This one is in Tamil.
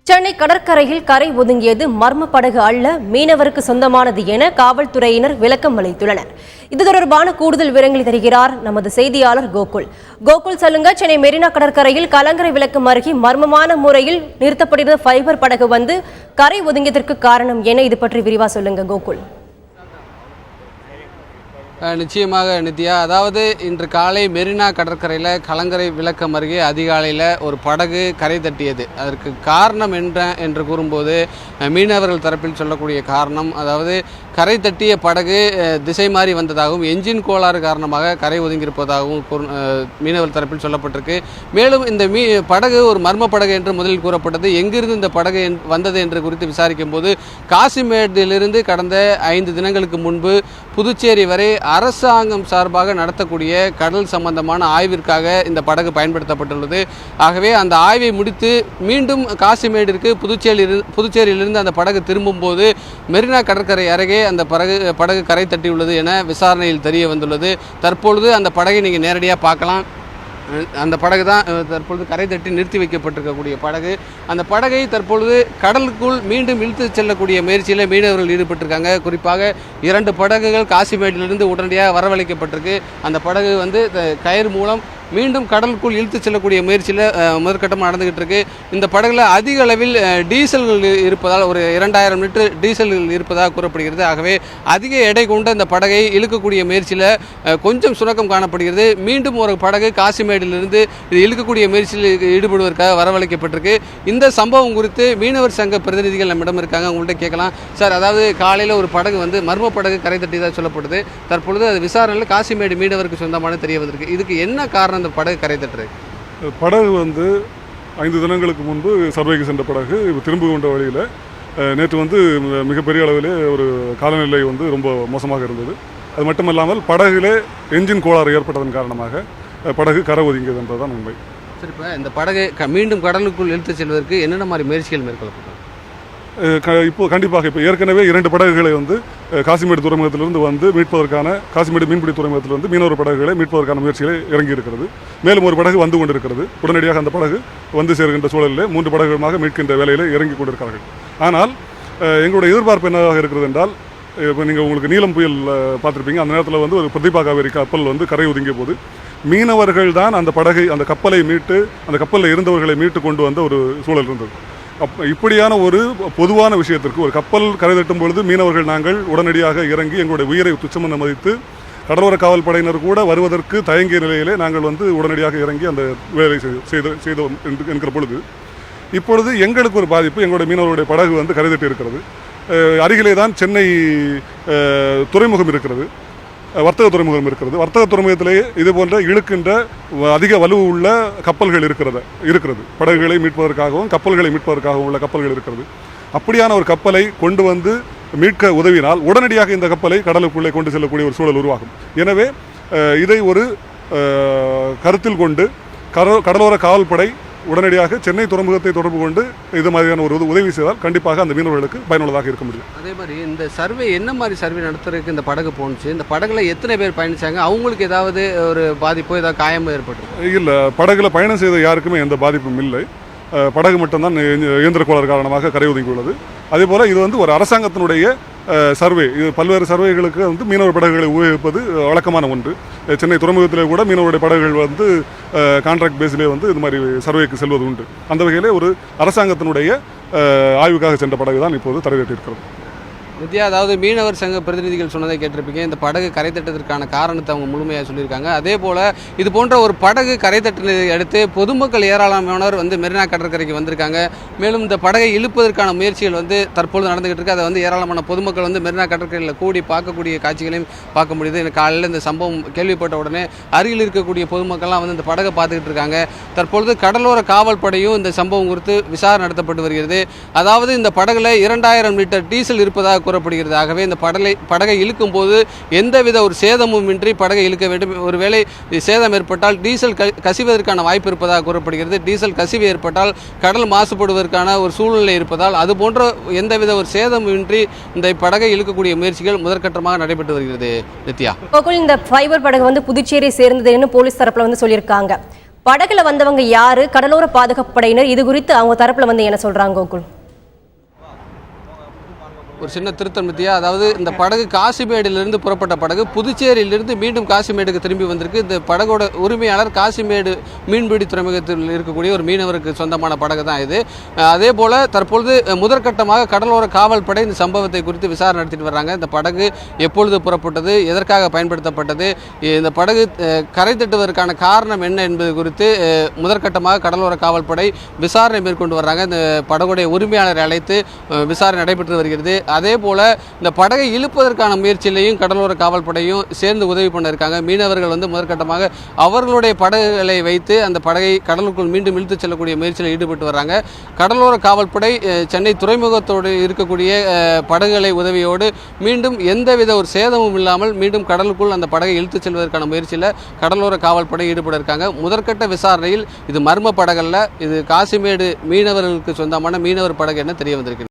சென்னை கடற்கரையில் கரை ஒதுங்கியது மர்ம படகு அல்ல, மீனவருக்கு சொந்தமானது என காவல்துறையினர் விளக்கம் அளித்துள்ளனர். இது தொடர்பான கூடுதல் விவரங்களை தருகிறார் நமது செய்தியாளர் கோகுல். சொல்லுங்க, சென்னை மெரினா கடற்கரையில் கலங்கரை விளக்கம் அருகே மர்மமான முறையில் நிறுத்தப்பட்டிருந்த ஃபைபர் படகு வந்து கரை ஒதுங்கியதற்கு காரணம் என இது பற்றி விரிவா சொல்லுங்க கோகுல். நிச்சயமாக நித்யா, அதாவது இன்று காலை மெரினா கடற்கரையில் கலங்கரை விளக்கம் அருகே அதிகாலையில் ஒரு படகு கரை தட்டியது. அதற்கு காரணம் என்று கூறும்போது மீனவர்கள் தரப்பில் சொல்லக்கூடிய காரணம், அதாவது கரை தட்டிய படகு திசை மாறி வந்ததாகவும் என்ஜின் கோளாறு காரணமாக கரை ஒதுங்கியிருப்பதாகவும் மீனவர் தரப்பில் சொல்லப்பட்டிருக்கு. மேலும் இந்த படகு ஒரு மர்ம படகு என்று முதலில் கூறப்பட்டது. எங்கிருந்து இந்த படகு வந்தது என்று குறித்து விசாரிக்கும் போது காசிமேட்டிலிருந்து கடந்த 5 தினங்களுக்கு முன்பு புதுச்சேரி வரை அரசாங்கம் சார்பாக நடத்தக்கூடிய கடல் சம்பந்தமான ஆய்விற்காக இந்த படகு பயன்படுத்தப்பட்டுள்ளது. ஆகவே அந்த ஆய்வை முடித்து மீண்டும் காசிமேடிற்கு புதுச்சேரியிலிருந்து அந்த படகு திரும்பும்போது மெரினா கடற்கரை அருகே அந்த படகு கரை தட்டியுள்ளது என விசாரணையில் தெரிய வந்துள்ளது. தற்பொழுது அந்த படகை நீங்கள் நேரடியாக பார்க்கலாம். அந்த படகு தான் தற்பொழுது கரை தட்டி நிறுத்தி வைக்கப்பட்டிருக்கக்கூடிய படகு. அந்த படகை தற்பொழுது கடலுக்குள் மீண்டும் இழுத்து செல்லக்கூடிய முயற்சியில் மீனவர்கள் ஈடுபட்டிருக்காங்க. குறிப்பாக 2 படகுகள் காசிமேட்டிலிருந்து உடனடியாக வரவழைக்கப்பட்டிருக்கு. அந்த படகு வந்து கயிறு மூலம் மீண்டும் கடலுக்குள் இழுத்து செல்லக்கூடிய முயற்சியில் முதற்கட்டமாக நடந்துகிட்டு இருக்கு. இந்த படகுல அதிக அளவில் டீசல்கள் இருப்பதால் ஒரு 2000 லிட்டர் டீசல்கள் இருப்பதாக கூறப்படுகிறது. ஆகவே அதிக எடை கொண்ட இந்த படகை இழுக்கக்கூடிய முயற்சியில் கொஞ்சம் சுணக்கம் காணப்படுகிறது. மீண்டும் ஒரு படகு காசிமேடிலிருந்து இது இழுக்கக்கூடிய முயற்சியில் ஈடுபடுவதற்காக வரவழைக்கப்பட்டிருக்கு. இந்த சம்பவம் குறித்து மீனவர் சங்க பிரதிநிதிகள் நம்மிடம் இருக்காங்க, அவங்கள்ட்ட கேட்கலாம். சார், அதாவது காலையில் ஒரு படகு வந்து மர்ம படகு கரை தட்டியதாக சொல்லப்படுது. தற்பொழுது அது விசாரணையில் காசிமேடு மீனவருக்கு சொந்தமான தெரிய வந்திருக்கு. இதுக்கு என்ன காரணம்? அந்த படகு கரை தட்டுறது படகு வந்து 5 தினங்களுக்கு முன்பு சர்வேக்கு சென்ற படகு திரும்ப கொண்ட வழியில் நேற்று வந்து மிகப்பெரிய அளவிலே ஒரு காலநிலை வந்து ரொம்ப மோசமாக இருந்தது. அது மட்டுமல்லாமல் படகுலே என்ஜின் கோளாறு ஏற்பட்டதன் காரணமாக படகு கரை ஒதுங்கியது என்பதுதான் உண்மை. சரி, இப்போ இந்த படகை மீண்டும் கடலுக்குள் இழுத்து செல்வதற்கு என்னென்ன மாதிரி முயற்சிகள் மேற்கொள்ளப்பட்டது? இப்போ கண்டிப்பாக இப்போ ஏற்கனவே 2 படகுகளை வந்து காசிமேடு துறைமுகத்திலிருந்து வந்து மீட்பதற்கான காசிமேடு மீன்பிடி துறைமுகத்திலிருந்து மீனவர் படகுகளை மீட்பதற்கான முயற்சிகளை இறங்கி இருக்கிறது. மேலும் ஒரு படகு வந்து கொண்டிருக்கிறது. உடனடியாக அந்த படகு வந்து சேர்கின்ற சூழலில் 3 படகுகளாக மீட்கின்ற வேலையில் இறங்கி கொண்டிருக்கிறார்கள். ஆனால் எங்களுடைய எதிர்பார்ப்பு என்னவாக இருக்கிறது என்றால், இப்போ நீங்கள் உங்களுக்கு நீலம் புயல் பார்த்துருப்பீங்க. அந்த நேரத்தில் வந்து ஒரு பிரதீபா காவேரி கப்பல் வந்து கரை ஒதுங்கிய போது மீனவர்கள் தான் அந்த படகை அந்த கப்பலை மீட்டு அந்த கப்பலில் இருந்தவர்களை மீட்டு கொண்டு வந்த ஒரு சூழல் இருந்தது. இப்படியான ஒரு பொதுவான விஷயத்திற்கு ஒரு கப்பல் கரை தட்டும் பொழுது மீனவர்கள் நாங்கள் உடனடியாக இறங்கி எங்களுடைய உயிரை துச்சமென மதித்து கடலோர காவல் படையினர் கூட வருவதற்கு தயங்கிய நிலையிலே நாங்கள் வந்து உடனடியாக இறங்கி அந்த வேலை செய்தோம் என்கிற பொழுது இப்பொழுது எங்களுக்கு ஒரு பாதிப்பு. எங்களுடைய மீனவர்களுடைய படகு வந்து கரை தட்டி இருக்கிறது. அருகிலே தான் சென்னை துறைமுகம் இருக்கிறது, வர்த்தக துறைமுகம் இருக்கிறது. வர்த்தக துறைமுகத்திலே இது போன்ற இழுக்கின்ற அதிக வலுவு உள்ள கப்பல்கள் இருக்கிறது. படகுகளை மீட்பதற்காகவும் கப்பல்களை மீட்பதற்காகவும் உள்ள கப்பல்கள் இருக்கிறது. அப்படியான ஒரு கப்பலை கொண்டு வந்து மீட்க உதவினால் உடனடியாக இந்த கப்பலை கடலுக்குள்ளே கொண்டு செல்லக்கூடிய ஒரு சூழல் உருவாகும். எனவே இதை ஒரு கருத்தில் கொண்டு கடலோர காவல்படை உடனடியாக சென்னை துறைமுகத்தை தொடர்பு கொண்டு இது மாதிரியான ஒரு உதவி செய்தால் கண்டிப்பாக அந்த மீனவர்களுக்கு பயனுள்ளதாக இருக்க முடியும். அதே மாதிரி இந்த சர்வே என்ன மாதிரி சர்வே நடத்துறதுக்கு இந்த படகு போணுச்சு? இந்த படகுல எத்தனை பேர் பயணிச்சாங்க? அவங்களுக்கு ஏதாவது ஒரு பாதிப்போ ஏதாவது காயமோ ஏற்பட்டு? இல்லை, படகுல பயணம் செய்த யாருக்குமே எந்த பாதிப்பும் இல்லை. படகு மட்டும்தான் இயந்திர கோளாறு காரணமாக கரை ஒதுங்கியுள்ளது. அதே போல் இது வந்து ஒரு அரசாங்கத்தினுடைய சர்வே. இது பல்வேறு சர்வேகளுக்கு வந்து மீனவர் படகுகளை உபயோகிப்பது வழக்கமான ஒன்று. சென்னை துறைமுகத்திலே கூட மீனவருடைய படகுகள் வந்து கான்ட்ராக்ட் பேஸிலே வந்து இது மாதிரி சர்வேக்கு செல்வது உண்டு. அந்த வகையிலே ஒரு அரசாங்கத்தினுடைய ஆய்வுக்காக சென்ற படகு தான் இப்போது தரை தட்டியிருக்கிறது. வித்யா, அதாவது மீனவர் சங்க பிரதிநிதிகள் சொன்னதை கேட்டிருப்பீங்க. இந்த படகு கரை தட்டதற்கான காரணத்தை அவங்க முழுமையாக சொல்லியிருக்காங்க. அதே போல் இது போன்ற ஒரு படகு கரை தட்டினதை அடுத்து பொதுமக்கள் ஏராளமானவர் வந்து மெரினா கடற்கரைக்கு வந்திருக்காங்க. மேலும் இந்த படகை இழுப்பதற்கான முயற்சிகள் வந்து தற்பொழுது நடந்துகிட்டு இருக்கு. அதை வந்து ஏராளமான பொதுமக்கள் வந்து மெரினா கடற்கரையில் கூடி பார்க்கக்கூடிய காட்சிகளையும் பார்க்க முடியுது. எனக்கு காலையில் இந்த சம்பவம் கேள்விப்பட்ட உடனே அருகில் இருக்கக்கூடிய பொதுமக்கள்லாம் வந்து இந்த படகை பார்த்துக்கிட்டு இருக்காங்க. தற்பொழுது கடலோர காவல் படையும் இந்த சம்பவம் குறித்து விசாரணை நடத்தப்பட்டு வருகிறது. அதாவது இந்த படகுல 2000 லிட்டர் டீசல் இருப்பதாக கூறப்படுகிறது. ஆகவே இந்த படகை இழுக்கும் போது எந்தவித ஒரு சேதமும் இன்றி படகை இழுக்க வேண்டும். ஒருவேளை சேதம் ஏற்பட்டால் டீசல் கசிவதற்கான வாய்ப்பு இருப்பதாக கூறப்படுகிறது. டீசல் கசிவு ஏற்பட்டால் கடல் மாசுபடுவதற்கான ஒரு சூழ்நிலை இருப்பதால் அது போன்ற எந்தவித ஒரு சேதமும் இன்றி இந்த படகை இழுக்கக்கூடிய முயற்சிகள் முதற்கட்டமாக நடைபெற்று வருகிறது. நித்யா, இந்த ஃபைபர் படகு வந்து புதுச்சேரியை சேர்ந்ததுன்னு போலீஸ் தரப்புல வந்து சொல்லியிருக்காங்க. படகுல வந்தவங்க யாரு, கடலோர பாதுகாப்பு படையினர், இது குறித்து அவங்க தரப்புல வந்து என்ன சொல்றாங்க கோகுல்? ஒரு சின்ன திருத்தம் நித்யா, அதாவது இந்த படகு காசிமேடிலிருந்து புறப்பட்ட படகு புதுச்சேரியிலிருந்து மீண்டும் காசிமேடுக்கு திரும்பி வந்திருக்கு. இந்த படகோட உரிமையாளர் காசிமேடு மீன்பிடி துறைமுகத்தில் இருக்கக்கூடிய ஒரு மீனவருக்கு சொந்தமான படகு தான் இது. அதே போல் தற்பொழுது முதற்கட்டமாக கடலோர காவல் படை இந்த சம்பவத்தை குறித்து விசாரணை நடத்திட்டு வர்றாங்க. இந்த படகு எப்பொழுது புறப்பட்டது, எதற்காக பயன்படுத்தப்பட்டது, இந்த படகு கரை தட்டுவதற்கான காரணம் என்ன என்பது குறித்து முதற்கட்டமாக கடலோர காவல் படை விசாரணை மேற்கொண்டு வர்றாங்க. இந்த படகுடைய உரிமையாளரை அழைத்து விசாரணை நடைபெற்று வருகிறது. அதே போல் இந்த படகை இழுப்பதற்கான முயற்சியிலையும் கடலோர காவல் படையும் சேர்ந்து உதவி பண்ண இருக்காங்க. மீனவர்கள் வந்து முதற்கட்டமாக அவர்களுடைய படகுகளை வைத்து அந்த படகை கடலுக்குள் மீண்டும் இழுத்துச் செல்லக்கூடிய முயற்சியில் ஈடுபட்டு வர்றாங்க. கடலோர காவல்படை சென்னை துறைமுகத்தோடு இருக்கக்கூடிய படகுகளை உதவியோடு மீண்டும் எந்தவித ஒரு சேதமும் இல்லாமல் மீண்டும் கடலுக்குள் அந்த படகை இழுத்துச் செல்வதற்கான முயற்சியில் கடலோர காவல்படை ஈடுபட இருக்காங்க. முதற்கட்ட விசாரணையில் இது மர்ம படகல்ல, இது காசிமேடு மீனவர்களுக்கு சொந்தமான மீனவர் படகு என தெரிய வந்திருக்கு.